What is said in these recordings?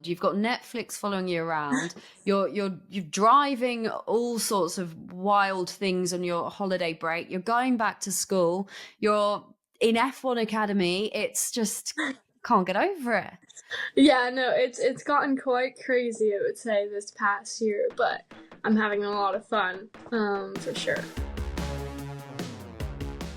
You've got Netflix following you around. You're driving all sorts of wild things on your holiday break. You're going back to school. You're in F1 Academy. It's just can't get over it. Yeah, no, it's gotten quite crazy, I would say, this past year, but I'm having a lot of fun, for sure.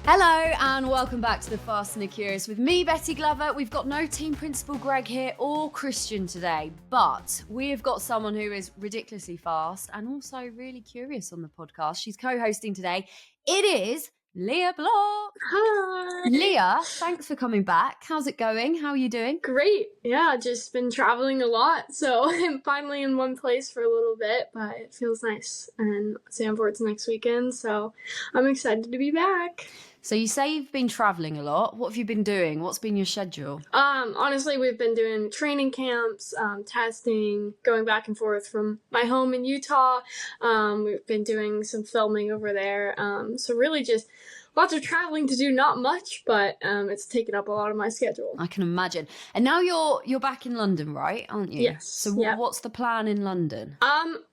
Hello and welcome back to the Fast and the Curious with me, Betty Glover. We've got no team principal Greg here or Christian today, but we have got someone who is ridiculously fast and also really curious on the podcast. She's co-hosting today. It is Lia Block. Hi! Lia, thanks for coming back. How's it going? How are you doing? Great. Yeah, just been traveling a lot, so I'm finally in one place for a little bit, but it feels nice. And Zandvoort's next weekend, so I'm excited to be back. So you say you've been traveling a lot. What have you been doing? What's been your schedule? Honestly, we've been doing training camps, testing, going back and forth from my home in Utah. We've been doing some filming over there. So really just lots of traveling to do, not much, but it's taken up a lot of my schedule. I can imagine. And now you're back in London, right? Aren't you? Yes. So yep. What's the plan in London?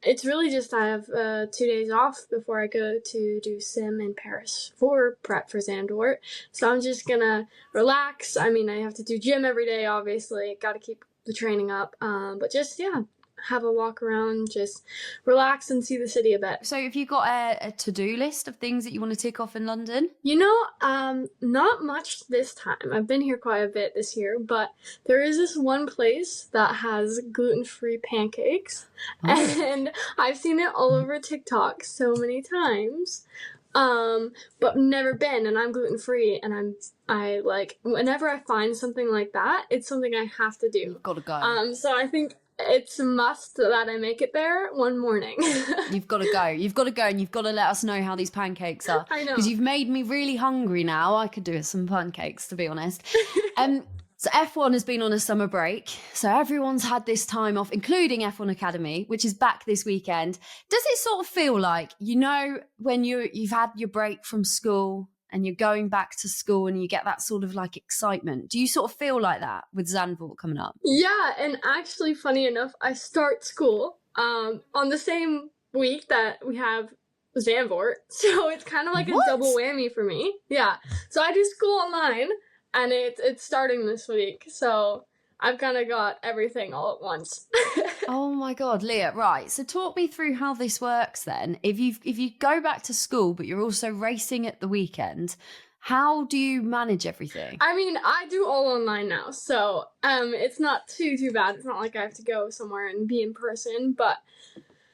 It's really just I have 2 days off before I go to do sim in Paris for prep for Zandvoort. So I'm just gonna relax. I mean, I have to do gym every day, obviously. Got to keep the training up. But just have a walk around, just relax and see the city a bit. So have you got a to-do list of things that you want to tick off in London? Not much this time. I've been here quite a bit this year, but there is this one place that has gluten-free pancakes, and I've seen it all over TikTok so many times. But never been, and I'm gluten-free, and I like, whenever I find something like that, it's something I have to do. You've got to go. So I think it's a must that I make it there one morning. You've got to go. You've got to go, and you've got to let us know how these pancakes are. I know. Because you've made me really hungry now. I could do with some pancakes, to be honest. So F1 has been on a summer break. So everyone's had this time off, including F1 Academy, which is back this weekend. Does it sort of feel like, when you've had your break from school and you're going back to school and you get that sort of like excitement? Do you sort of feel like that with Zandvoort coming up? Yeah, and actually, funny enough, I start school on the same week that we have Zandvoort, so it's kind of like a double whammy for me. Yeah, so I do school online, and it's starting this week, so I've kind of got everything all at once. Oh my God, Lia, right. So talk me through how this works then. If you go back to school, but you're also racing at the weekend, how do you manage everything? I mean, I do all online now, so it's not too bad. It's not like I have to go somewhere and be in person, but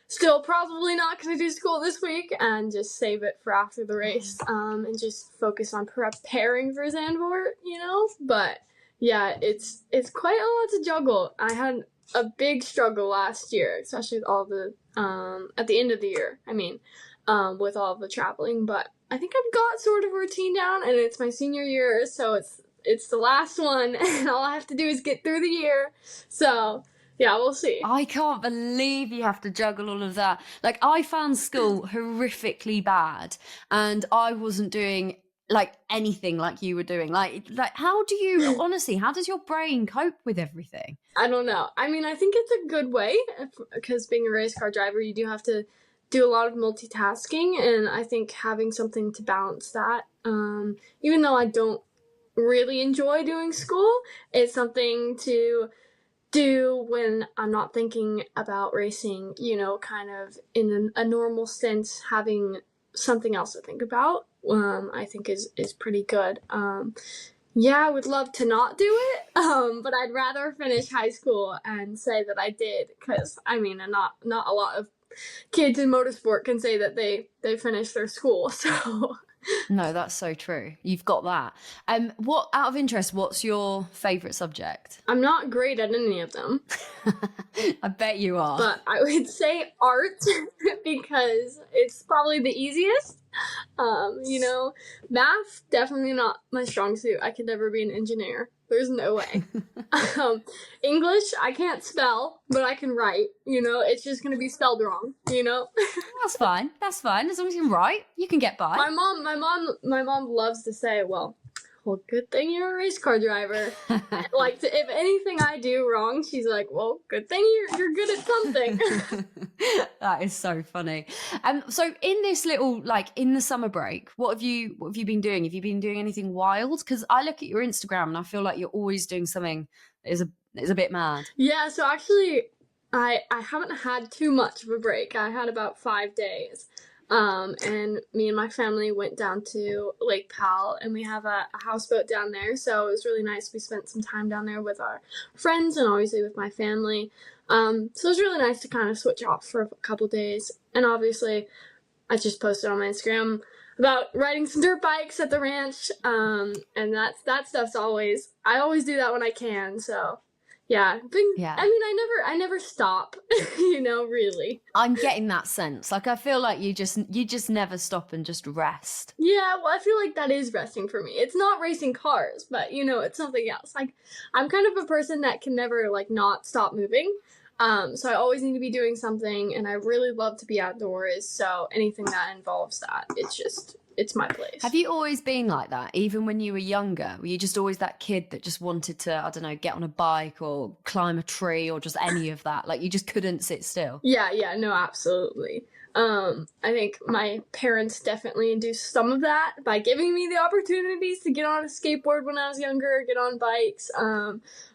still probably not going to do school this week and just save it for after the race, and just focus on preparing for Zandvoort, But yeah, it's quite a lot to juggle. I had a big struggle last year, especially with all the at the end of the year. With all the traveling, but I think I've got sort of a routine down, and it's my senior year, so it's the last one, and all I have to do is get through the year. So yeah, we'll see. I can't believe you have to juggle all of that. Like, I found school horrifically bad, and I wasn't doing like anything like you were doing. Like how do you honestly, how does your brain cope with everything? I don't know. I mean, I think it's a good way, because being a race car driver, you do have to do a lot of multitasking, and I think having something to balance that, even though I don't really enjoy doing school, it's something to do when I'm not thinking about racing, kind of in a normal sense. Having something else to think about, I think is pretty good. I would love to not do it, but I'd rather finish high school and say that I did, because not a lot of kids in motorsport can say that they finished their school, so. No, that's so true. You've got that. What, out of interest, what's your favourite subject? I'm not great at any of them. I bet you are. But I would say art, because it's probably the easiest. Math, definitely not my strong suit. I could never be an engineer. There's no way. English, I can't spell, but I can write. It's just going to be spelled wrong, That's fine. As long as you can write, you can get by. My mom loves to say, well, well, good thing you're a race car driver. Like, if anything I do wrong, she's like, well, good thing you're good at something. That is so funny. So in this little, like, in the summer break, what have you been doing? Have you been doing anything wild? Because I look at your Instagram and I feel like you're always doing something that is a bit mad. Yeah, so actually, I haven't had too much of a break. I had about 5 days. And me and my family went down to Lake Powell, and we have a houseboat down there, so it was really nice. We spent some time down there with our friends and obviously with my family. So it was really nice to kind of switch off for a couple days. And obviously, I just posted on my Instagram about riding some dirt bikes at the ranch. And that stuff's I always do that when I can, so... Yeah, Yeah. I mean, I never stop, really. I'm getting that sense. Like, I feel like you just never stop and just rest. Yeah, well, I feel like that is resting for me. It's not racing cars, but, it's something else. Like, I'm kind of a person that can never, like, not stop moving. So I always need to be doing something, and I really love to be outdoors, so anything that involves that, it's my place. Have you always been like that, even when you were younger? Were you just always that kid that just wanted to, I don't know, get on a bike or climb a tree or just any of that? Like, you just couldn't sit still? Yeah, no, absolutely. I think my parents definitely induced some of that by giving me the opportunities to get on a skateboard when I was younger, get on bikes.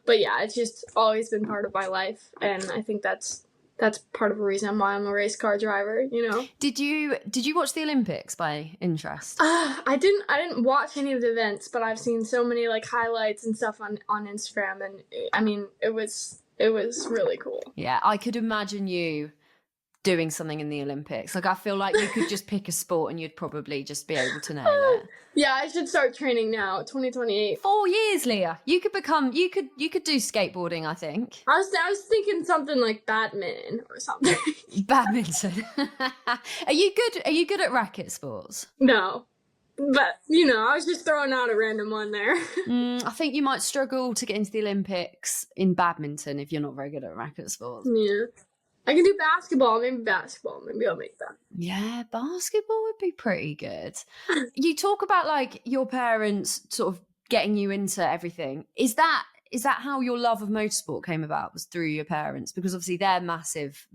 But yeah, it's just always been part of my life, and I think that's part of the reason why I'm a race car driver, Did you watch the Olympics by interest? I didn't watch any of the events, but I've seen so many like highlights and stuff on Instagram, and I mean, it was really cool. Yeah, I could imagine you doing something in the Olympics. Like, I feel like you could just pick a sport and you'd probably just be able to nail it. Yeah, I should start training now, 2028. 4 years, Leah. You could do skateboarding, I think. I was thinking something like badminton or something. Badminton. Are you good at racket sports? No. But, I was just throwing out a random one there. I think you might struggle to get into the Olympics in badminton if you're not very good at racket sports. Yeah. I can do basketball. Maybe I'll make that. Yeah, basketball would be pretty good. You talk about, like, your parents sort of getting you into everything. Is that how your love of motorsport came about, was through your parents? Because obviously they're massive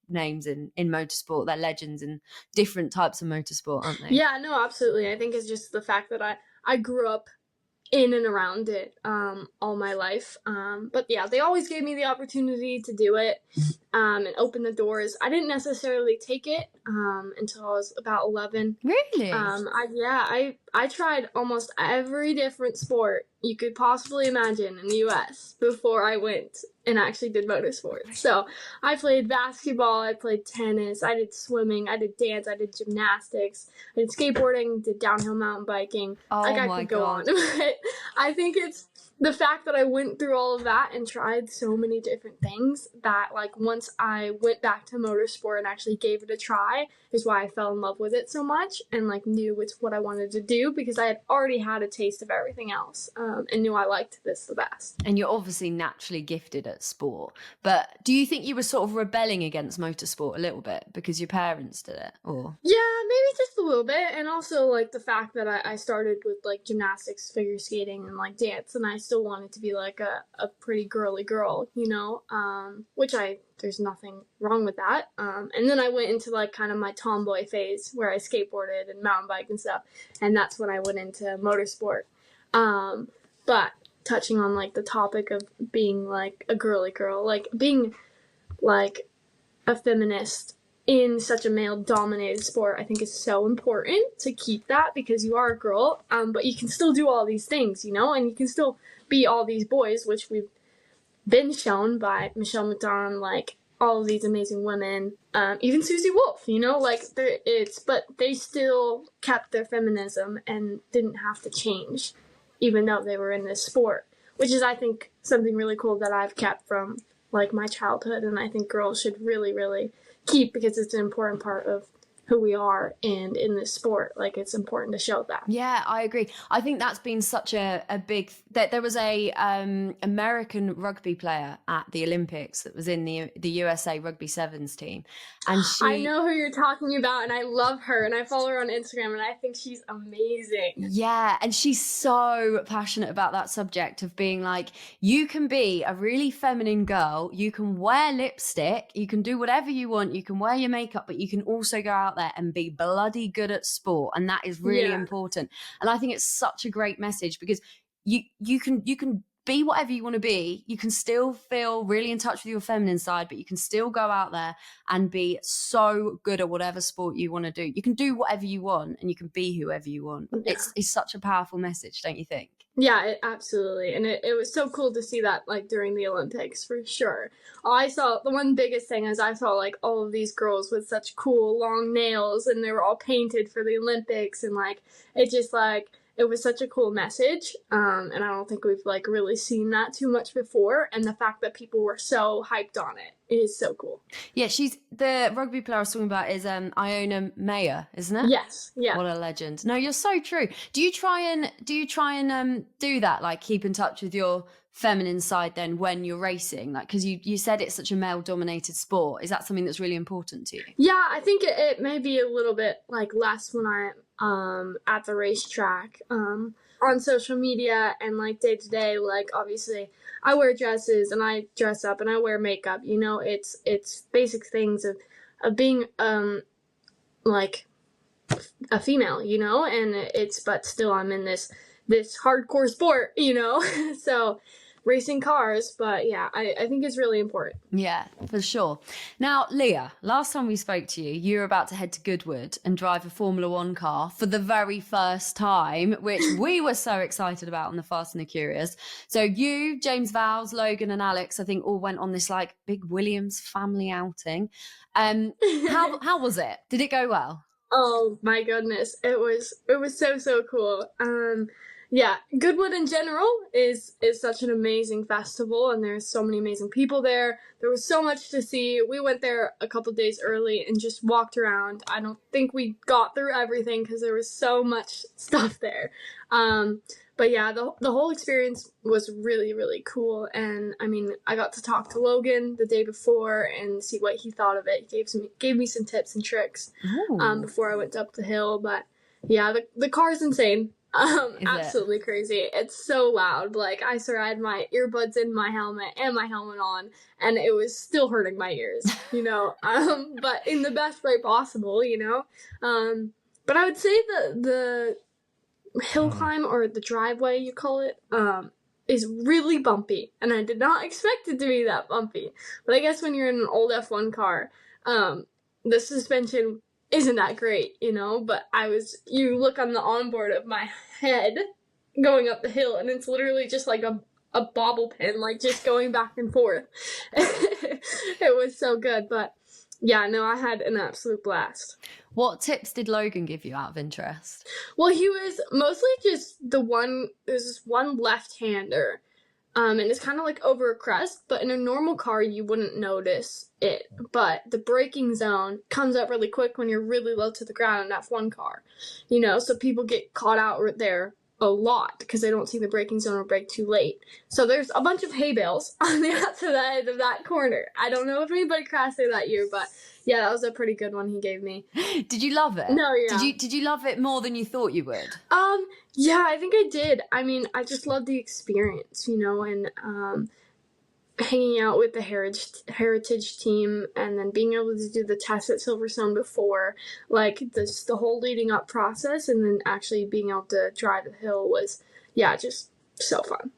names in motorsport. They're legends in different types of motorsport, aren't they? Yeah, no, absolutely. I think it's just the fact that I grew up in and around it all my life. But yeah, they always gave me the opportunity to do it and open the doors. I didn't necessarily take it until I was about 11. Really? I tried almost every different sport you could possibly imagine in the US before I went and actually did motorsport. So I played basketball, I played tennis, I did swimming, I did dance, I did gymnastics, I did skateboarding, did downhill mountain biking. Oh, I my could go God. on. But I think it's the fact that I went through all of that and tried so many different things that, like, once I went back to motorsport and actually gave it a try is why I fell in love with it so much and, like, knew it's what I wanted to do, because I had already had a taste of everything else and knew I liked this the best. And you're obviously naturally gifted at sport, but do you think you were sort of rebelling against motorsport a little bit because your parents did it? Or Yeah, maybe just a little bit. And also, like, the fact that I started with, like, gymnastics, figure skating, and, like, dance, and I still wanted to be, like, a pretty girly girl, which there's nothing wrong with that. And then I went into, like, kind of my tomboy phase where I skateboarded and mountain biked and stuff, and that's when I went into motorsport. But touching on, like, the topic of being, like, a girly girl, like, being, like, a feminist in such a male-dominated sport, I think is so important to keep that, because you are a girl, but you can still do all these things, and you can still be all these boys, which we've been shown by Michelle McDonald, like, all of these amazing women, even Susie Wolf, but they still kept their feminism and didn't have to change, even though they were in this sport, which is, I think, something really cool that I've kept from, like, my childhood, and I think girls should really, really keep, because it's an important part of who we are, and in this sport, like, it's important to show that. Yeah, I agree. I think that's been such a big that there was a American rugby player at the Olympics that was in the USA rugby sevens team, and I know who you're talking about, and I love her, and I follow her on Instagram, and I think she's amazing. Yeah, and she's so passionate about that subject of being like, you can be a really feminine girl, you can wear lipstick, you can do whatever you want, you can wear your makeup, but you can also go out there and be bloody good at sport, and that is really important. And I think it's such a great message because you can be whatever you want to be. You can still feel really in touch with your feminine side, but you can still go out there and be so good at whatever sport you want to do. You can do whatever you want and you can be whoever you want. Yeah. It's such a powerful message, don't you think? Yeah, absolutely. And it was so cool to see that, like, during the Olympics, for sure. I saw, the one biggest thing is I saw, like, all of these girls with such cool long nails, and they were all painted for the Olympics, and, like, it just, like, it was such a cool message, and I don't think we've, like, really seen that too much before, and the fact that people were so hyped on it is so cool. Yeah, she's the rugby player I was talking about is Iona Mayer, isn't it? Yes, yeah. What a legend. No, you're so true. Do you try and do that, like keep in touch with your feminine side then when you're racing? Like, because you said it's such a male-dominated sport. Is that something that's really important to you? Yeah, I think it may be a little bit, like, less when I'm at the racetrack, on social media, and, like, day to day, like, obviously I wear dresses and I dress up and I wear makeup, you know, it's basic things of being like a female, you know, and but still I'm in this hardcore sport, you know. So racing cars, but yeah, I think it's really important. Yeah, for sure. Now, Lia, last time we spoke to you, you were about to head to Goodwood and drive a Formula One car for the very first time, which we were so excited about on the Fast and the Curious. So you, James Vowles, Logan and Alex, I think all went on this like big Williams family outing. How was it? Did it go well? Oh my goodness, it was so cool. Yeah, Goodwood in general is such an amazing festival, and there's so many amazing people there. There was so much to see. We went there a couple days early and just walked around. I don't think we got through everything because there was so much stuff there. But yeah, the whole experience was really, really cool. And I mean, I got to talk to Logan the day before and see what he thought of it. He gave me some tips and tricks before I went up the hill. But yeah, the car's insane. Absolutely crazy. It's so loud. Like, I swear I had my earbuds in my helmet and my helmet on, and it was still hurting my ears, you know, but in the best way possible, you know. But I would say the hill climb, or the driveway you call it, is really bumpy, and I did not expect it to be that bumpy. But I guess when you're in an old F1 car, the suspension isn't that great, you know, but you look on the onboard of my head going up the hill, and it's literally just like a bobble pin, like just going back and forth. It was so good, but yeah, no, I had an absolute blast. What tips did Logan give you out of interest? Well, he was mostly just there's this one left-hander, and it's kind of like over a crest, but in a normal car, you wouldn't notice it. But the braking zone comes up really quick when you're really low to the ground in an F1 car, you know, so people get caught out right there a lot because they don't see the braking zone or brake too late. So there's a bunch of hay bales on the outside of that corner. I don't know if anybody crashed there that year, but yeah, that was a pretty good one he gave me. Did you love it? No, yeah. Did you love it more than you thought you would? Yeah, I think I did. I mean, I just loved the experience, you know, and hanging out with the heritage team, and then being able to do the test at Silverstone before, like the whole leading up process, and then actually being able to drive the hill was, yeah, just so fun.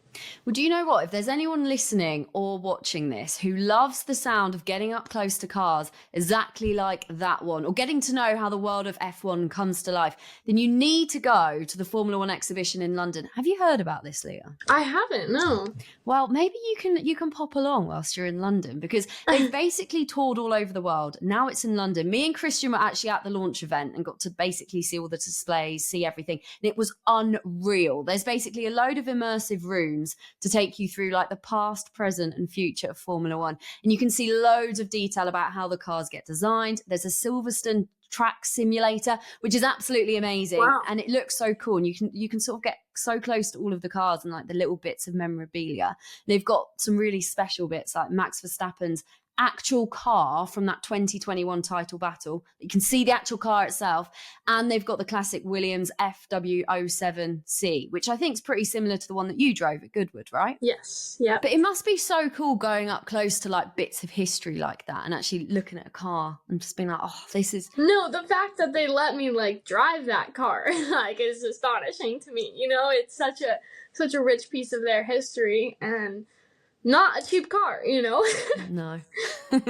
Well, do you know what? If there's anyone listening or watching this who loves the sound of getting up close to cars exactly like that one, or getting to know how the world of F1 comes to life, then you need to go to the Formula One exhibition in London. Have you heard about this, Lia? I haven't, no. Well, maybe you can pop along whilst you're in London, because they've basically toured all over the world. Now it's in London. Me and Christian were actually at the launch event and got to basically see all the displays, see everything. And it was unreal. There's basically a load of immersive rooms to take you through like the past, present and future of Formula One. And you can see loads of detail about how the cars get designed. There's a Silverstone track simulator, which is absolutely amazing. Wow. And it looks so cool. And you can sort of get so close to all of the cars and like the little bits of memorabilia. They've got some really special bits like Max Verstappen's actual car from that 2021 title battle. You can see the actual car itself, and they've got the classic Williams FW07C, which I think is pretty similar to the one that you drove at Goodwood, right? Yes. Yeah. But it must be so cool going up close to like bits of history like that and actually looking at a car and just being like, oh, this is... No, the fact that they let me like drive that car like is astonishing to me. You know, it's such a rich piece of their history, and not a cheap car, you know? No.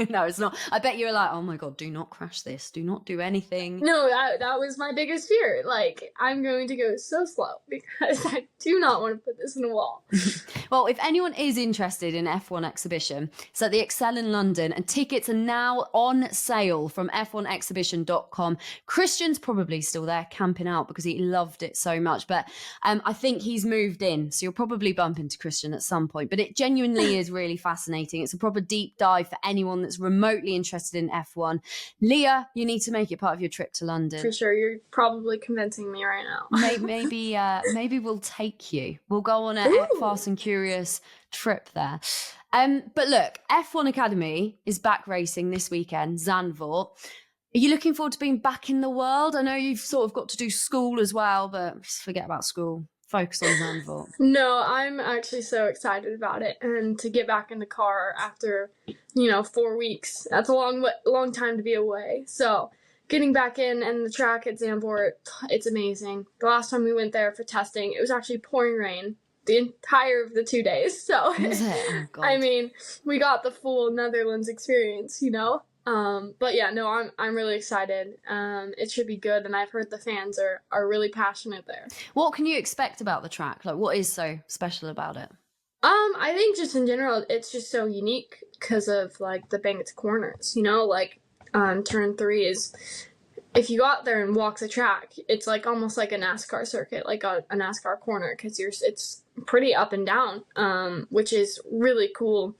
No, it's not. I bet you were like, oh my God, do not crash this. Do not do anything. No, that was my biggest fear. Like, I'm going to go so slow because I do not want to put this in a wall. Well, if anyone is interested in F1 exhibition, it's at the Excel in London, and tickets are now on sale from f1exhibition.com. Christian's probably still there camping out because he loved it so much, but I think he's moved in, so you'll probably bump into Christian at some point. But it genuinely is really fascinating. It's a proper deep dive for anyone that's remotely interested in F1. Leah, you need to make it part of your trip to London. For sure, you're probably convincing me right now. Maybe we'll take you. We'll go on a Fast and Curious trip there. But look, F1 Academy is back racing this weekend, Zandvoort. Are you looking forward to being back in the world? I know you've sort of got to do school as well, but just forget about school. Focus on Zandvoort. No, I'm actually so excited about it, and to get back in the car after, 4 weeks. That's a long time to be away. So getting back in and the track at Zandvoort, it's amazing. The last time we went there for testing, it was actually pouring rain the entire of the 2 days. So Was it? Oh, God. I mean, we got the full Netherlands experience, But yeah, no, I'm really excited. It should be good, and I've heard the fans are really passionate there. What can you expect about the track? Like, what is so special about it? I think just in general, it's just so unique because of like the Bang's corners. Turn 3 is, if you go out there and walk the track, it's like almost like a NASCAR circuit, like a NASCAR corner, because it's pretty up and down, which is really cool.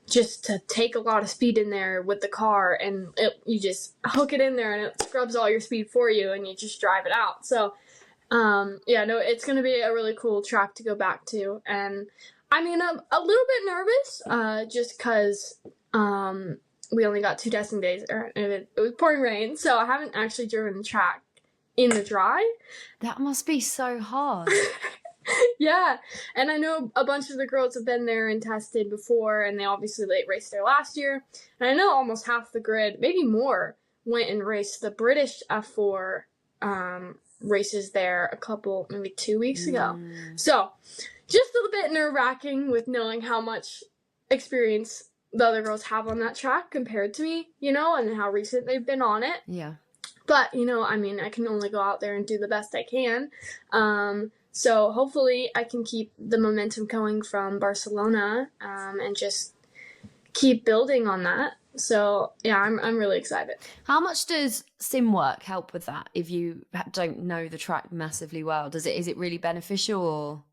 Just to take a lot of speed in there with the car, and you just hook it in there and it scrubs all your speed for you, and you just drive it out. So, it's going to be a really cool track to go back to. And I mean, I'm a little bit nervous, just because we only got 2 testing days, and it was pouring rain, so I haven't actually driven the track in the dry. That must be so hard. Yeah, and I know a bunch of the girls have been there and tested before, and they obviously raced there last year. And I know almost half the grid, maybe more, went and raced the British F4 races there a couple, maybe 2 weeks ago. So, just a little bit nerve-wracking with knowing how much experience the other girls have on that track compared to me, and how recent they've been on it. Yeah. But, I can only go out there and do the best I can. So hopefully I can keep the momentum going from Barcelona, and just keep building on that. So yeah, I'm really excited. How much does sim work help with that? If you don't know the track massively well, is it really beneficial, or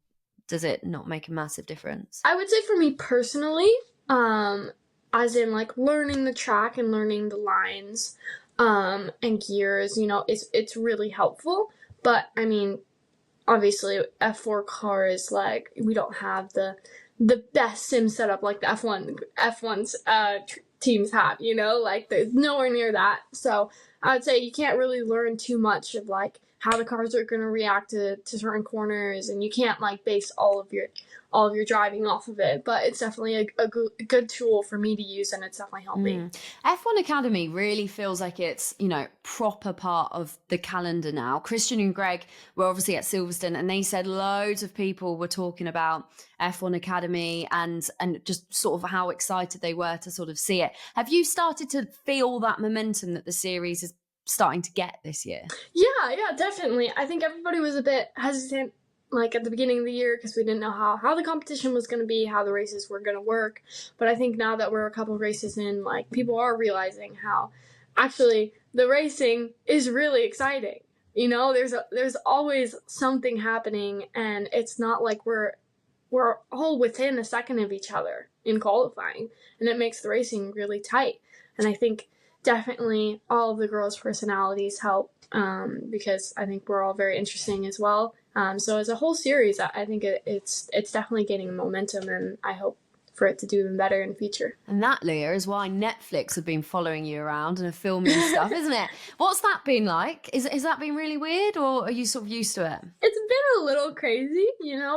does it not make a massive difference? I would say for me personally, as in like learning the track and learning the lines, and gears, it's really helpful. But I mean, obviously, F4 cars, like, we don't have the best sim setup like the F1's teams have, like, there's nowhere near that. So I would say you can't really learn too much of, like, how the cars are going to react to certain corners, and you can't, like, base all of your driving off of it. But it's definitely a good tool for me to use, and it's definitely helped me. F1 Academy really feels like it's, proper part of the calendar now. Christian and Greg were obviously at Silverstone, and they said loads of people were talking about F1 Academy and just sort of how excited they were to sort of see it. Have you started to feel that momentum that the series is starting to get this year? Yeah, definitely. I think everybody was a bit hesitant, like, at the beginning of the year, because we didn't know how the competition was going to be, how the races were going to work. But I think now that we're a couple of races in, like, people are realizing how actually the racing is really exciting. There's always something happening, and it's not like we're all within a second of each other in qualifying, and it makes the racing really tight. And I think definitely all of the girls' personalities help, because I think we're all very interesting as well. So as a whole series, I think it's definitely gaining momentum, and I hope for it to do even better in the future. And that, Leah, is why Netflix have been following you around and are filming stuff, isn't it? What's that been like? Has that been really weird, or are you sort of used to it? It's been a little crazy,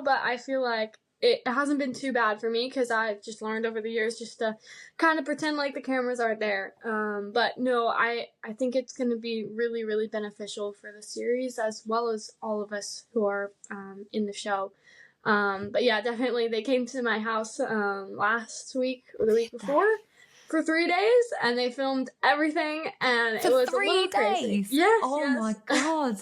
but I feel like it hasn't been too bad for me because I've just learned over the years just to kind of pretend like the cameras aren't there. But no, I think it's going to be really, really beneficial for the series as well as all of us who are in the show. But yeah, definitely they came to my house last week or the week before for 3 days, and they filmed everything, and it was 3 a little days. crazy. Yes. Oh my God.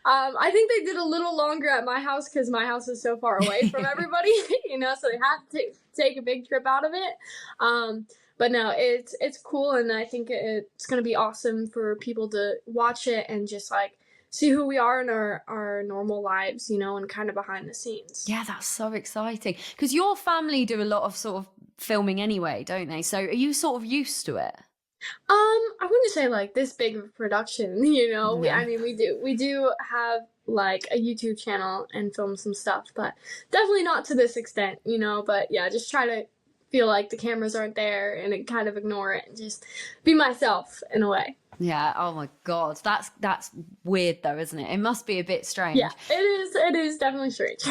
I think they did a little longer at my house because my house is so far away from everybody, so they had to take a big trip out of it. But no, it's cool, and I think it's going to be awesome for people to watch it and just like see who we are in our normal lives, and kind of behind the scenes. Yeah, that's so exciting. Because your family do a lot of sort of filming anyway, don't they? So are you sort of used to it? I wouldn't say like this big of a production, No. We do have like a YouTube channel and film some stuff, but definitely not to this extent, but yeah, just try to feel like the cameras aren't there and kind of ignore it and just be myself in a way. Yeah. Oh my God. That's weird though, isn't it? It must be a bit strange. Yeah, it is definitely strange.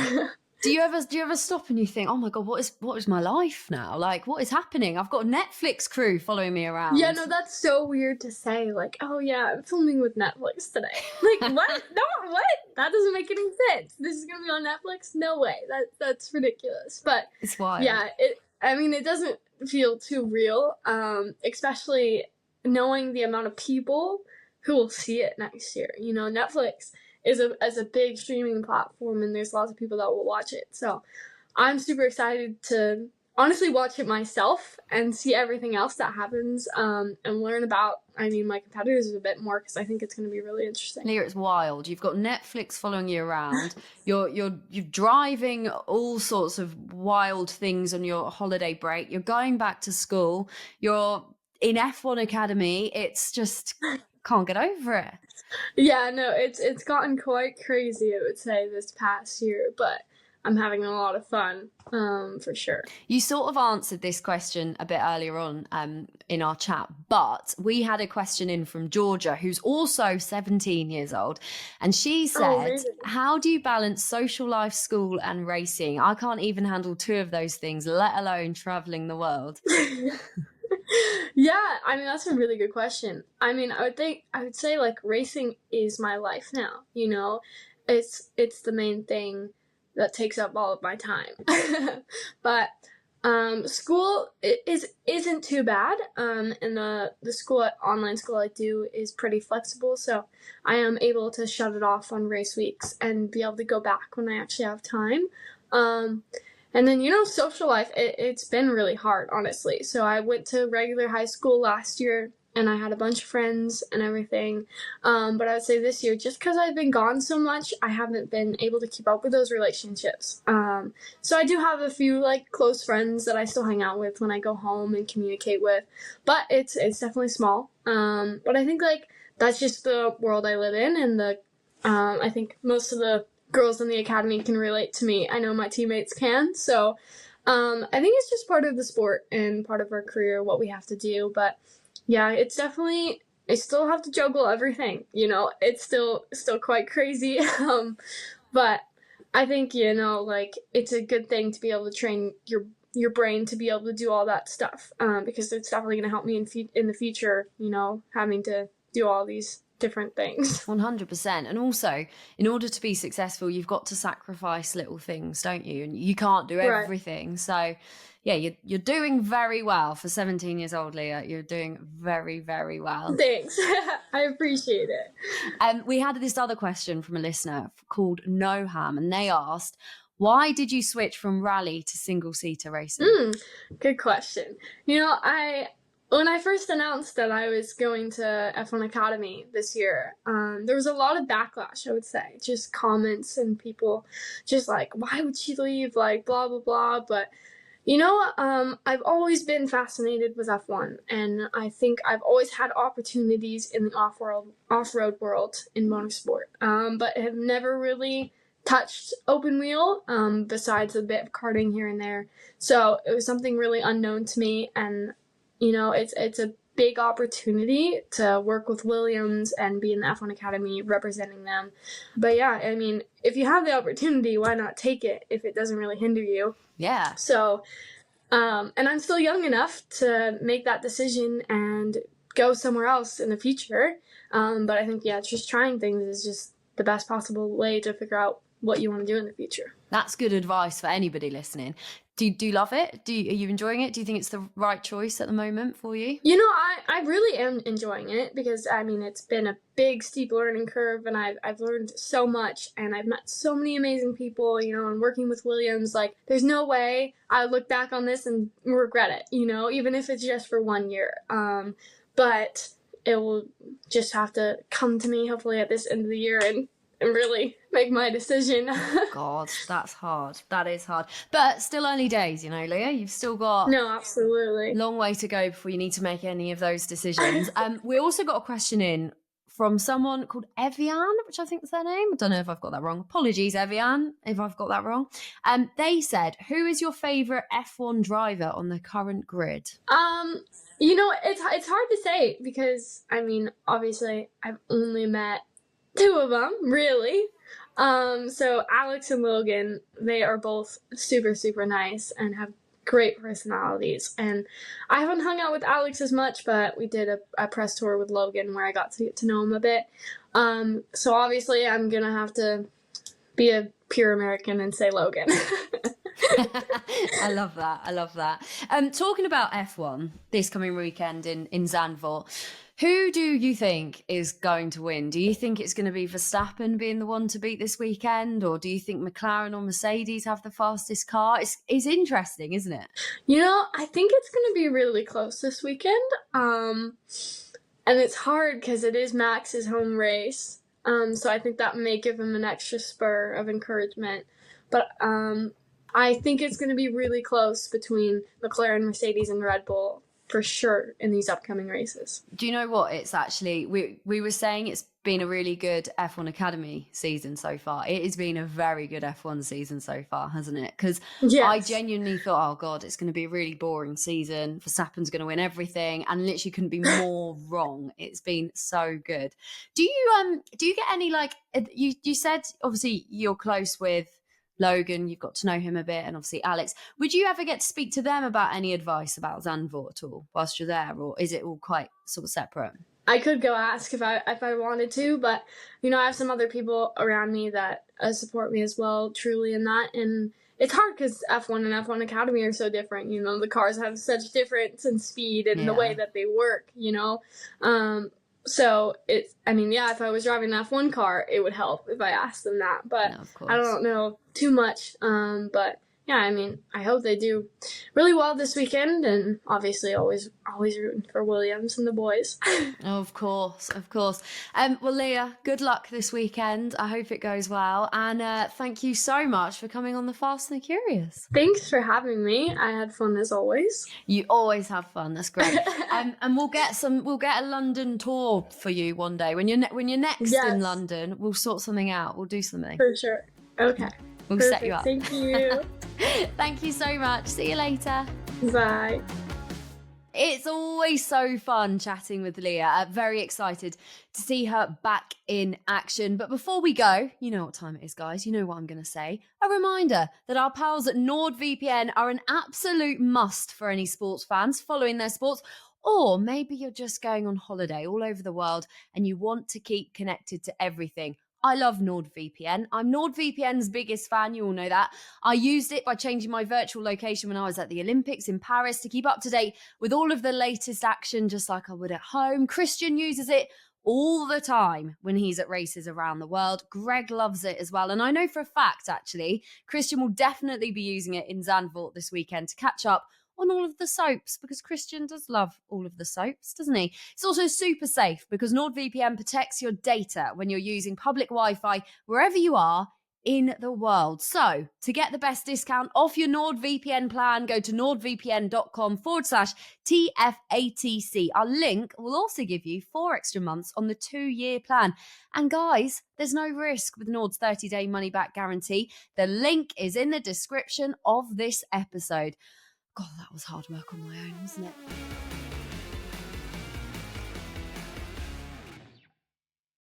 Do you ever stop and you think, oh my God, what is my life now? Like, what is happening? I've got a Netflix crew following me around. Yeah, no, that's so weird to say. Like, oh yeah, I'm filming with Netflix today. Like, what? No, what? That doesn't make any sense. This is gonna be on Netflix? No way. That's ridiculous. But it's wild. Yeah, it doesn't feel too real. Especially knowing the amount of people who will see it next year. Netflix is a big streaming platform, and there's lots of people that will watch it. So I'm super excited to honestly watch it myself and see everything else that happens, and learn about my competitors a bit more, because I think it's going to be really interesting. Leah, it's wild. You've got Netflix following you around. You're driving all sorts of wild things on your holiday break. You're going back to school. You're in F1 Academy. It's just can't get over it. Yeah, no, it's gotten quite crazy, I would say, this past year, but I'm having a lot of fun, for sure. You sort of answered this question a bit earlier on in our chat, but we had a question in from Georgia, who's also 17 years old, and she said, how do you balance social life, school, and racing? I can't even handle 2 of those things, let alone traveling the world. Yeah, that's a really good question. I would say like racing is my life now, it's the main thing that takes up all of my time. But school isn't too bad, and the online school I do is pretty flexible, so I am able to shut it off on race weeks and be able to go back when I actually have time. And then, social life, it's been really hard, honestly. So I went to regular high school last year, and I had a bunch of friends and everything. But I would say this year, just because I've been gone so much, I haven't been able to keep up with those relationships. So I do have a few, close friends that I still hang out with when I go home and communicate with. But it's definitely small. But I think, that's just the world I live in, and I think most of the girls in the academy can relate to me. I know my teammates can. So I think it's just part of the sport and part of our career, what we have to do. But yeah, it's definitely, I still have to juggle everything, it's still quite crazy. But I think, it's a good thing to be able to train your brain to be able to do all that stuff, because it's definitely going to help me in the future, having to do all these different things. 100%. And also, in order to be successful, you've got to sacrifice little things, don't you? And you can't do everything. Right. So yeah, you're doing very well for 17 years old, Leah. You're doing very, very well. Thanks. I appreciate it. We had this other question from a listener called Noham, and they asked, why did you switch from rally to single-seater racing? Good question. When I first announced that I was going to F1 Academy this year, there was a lot of backlash, I would say. Just comments and people just like, why would she leave? Like, blah, blah, blah. But, I've always been fascinated with F1, and I think I've always had opportunities in the off-road world in motorsport, but have never really touched open wheel, besides a bit of karting here and there. So it was something really unknown to me, and it's a big opportunity to work with Williams and be in the F1 Academy representing them. But yeah, I mean, if you have the opportunity, why not take it if it doesn't really hinder you? Yeah. So, and I'm still young enough to make that decision and go somewhere else in the future. But I think, just trying things is just the best possible way to figure out what you want to do in the future. That's good advice for anybody listening. Do you love it? Are you enjoying it? Do you think it's the right choice at the moment for you? I really am enjoying it because, I mean, it's been a big, steep learning curve, and I've learned so much, and I've met so many amazing people, and working with Williams, like, there's no way I look back on this and regret it, even if it's just for 1 year. But it will just have to come to me, hopefully, at this end of the year and really make my decision. God, that's hard. That is hard. But still early days, Lia. You've still got No, absolutely. a long way to go before you need to make any of those decisions. We also got a question in from someone called Evian, which I think is their name. I don't know if I've got that wrong. Apologies, Evian, if I've got that wrong. They said, who is your favourite F1 driver on the current grid? It's hard to say because, I mean, obviously I've only met 2 of them, really. So Alex and Logan, they are both super, super nice and have great personalities. And I haven't hung out with Alex as much, but we did a press tour with Logan where I got to get to know him a bit. So obviously I'm going to have to be a pure American and say Logan. I love that. Talking about F1 this coming weekend in Zandvoort, who do you think is going to win? Do you think it's going to be Verstappen being the one to beat this weekend? Or do you think McLaren or Mercedes have the fastest car? It's interesting, isn't it? I think it's going to be really close this weekend. And it's hard because it is Max's home race. So I think that may give him an extra spur of encouragement. But I think it's going to be really close between McLaren, Mercedes, and Red Bull for sure in these upcoming races. Do you know what? It's actually, we were saying it's been a really good F1 Academy season so far. It has been a very good F1 season so far, hasn't it? Because I genuinely thought, oh God, it's going to be a really boring season. Verstappen's going to win everything, and literally couldn't be more wrong. It's been so good. Do you get any, like, you said obviously you're close with Logan, you've got to know him a bit, and obviously Alex. Would you ever get to speak to them about any advice about Zandvoort at all whilst you're there, or is it all quite sort of separate? I could go ask if I wanted to, but I have some other people around me that support me as well, truly in that, and it's hard because F1 and F1 Academy are so different. The cars have such difference in speed and the way that they work. So if I was driving an F1 car, it would help if I asked them that. But no, I don't know too much. But yeah, I hope they do really well this weekend, and obviously always rooting for Williams and the boys. Of course. Well, Lia, good luck this weekend. I hope it goes well, and thank you so much for coming on the Fast and the Curious. Thanks for having me. I had fun as always. You always have fun. That's great. And we'll get a London tour for you one day when you're next in London. We'll sort something out. We'll do something for sure. Okay. We'll set you up. Thank you. Thank you so much. See you later. Bye. It's always so fun chatting with Lia. Very excited to see her back in action. But before we go, you know what time it is, guys. You know what I'm going to say. A reminder that our pals at NordVPN are an absolute must for any sports fans following their sports. Or maybe you're just going on holiday all over the world and you want to keep connected to everything. I love NordVPN. I'm NordVPN's biggest fan, you all know that. I used it by changing my virtual location when I was at the Olympics in Paris to keep up to date with all of the latest action, just like I would at home. Christian uses it all the time when he's at races around the world. Greg loves it as well. And I know for a fact, actually, Christian will definitely be using it in Zandvoort this weekend to catch up on all of the soaps, because Christian does love all of the soaps, doesn't he? It's also super safe because NordVPN protects your data when you're using public Wi-Fi wherever you are, in the world. So to get the best discount off your NordVPN plan, go to nordvpn.com/TFATC. Our link will also give you 4 extra months on the 2-year plan. And guys, there's no risk with Nord's 30-day money-back guarantee. The link is in the description of this episode. God, that was hard work on my own, wasn't it?